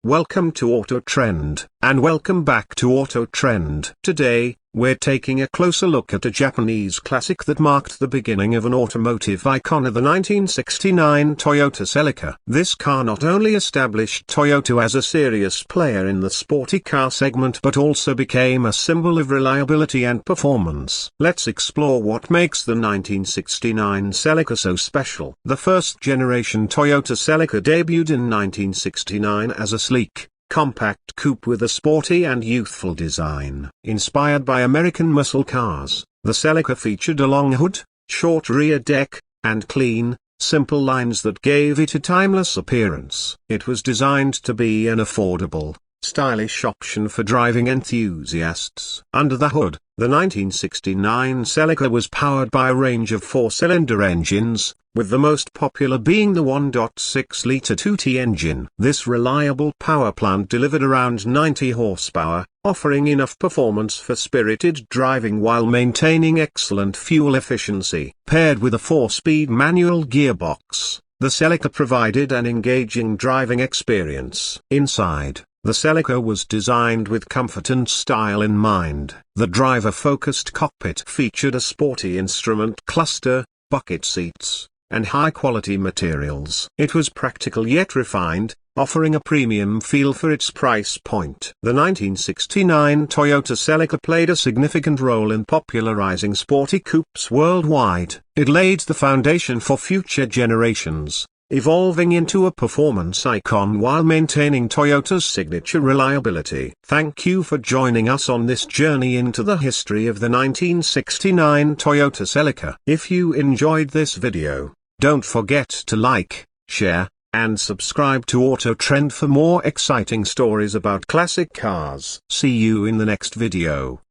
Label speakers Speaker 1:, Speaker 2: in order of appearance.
Speaker 1: Welcome to Auto Trend, and welcome back to Auto Trend. Today, we're taking a closer look at a Japanese classic that marked the beginning of an automotive icon of the 1969 Toyota Celica. This car not only established Toyota as a serious player in the sporty car segment but also became a symbol of reliability and performance. Let's explore what makes the 1969 Celica so special. The first generation Toyota Celica debuted in 1969 as a sleek, compact coupe with a sporty and youthful design. Inspired by American muscle cars, the Celica featured a long hood, short rear deck, and clean, simple lines that gave it a timeless appearance. It was designed to be an affordable, stylish option for driving enthusiasts. Under the hood, the 1969 Celica was powered by a range of four-cylinder engines, with the most popular being the 1.6-liter 2T engine. This reliable power plant delivered around 90 horsepower, offering enough performance for spirited driving while maintaining excellent fuel efficiency. Paired with a 4-speed manual gearbox, the Celica provided an engaging driving experience. Inside, the Celica was designed with comfort and style in mind. The driver-focused cockpit featured a sporty instrument cluster, bucket seats, and high-quality materials. It was practical yet refined, offering a premium feel for its price point. The 1969 Toyota Celica played a significant role in popularizing sporty coupes worldwide. It laid the foundation for future generations, evolving into a performance icon while maintaining Toyota's signature reliability. Thank you for joining us on this journey into the history of the 1969 Toyota Celica. If you enjoyed this video, don't forget to like, share, and subscribe to Auto Trend for more exciting stories about classic cars. See you in the next video.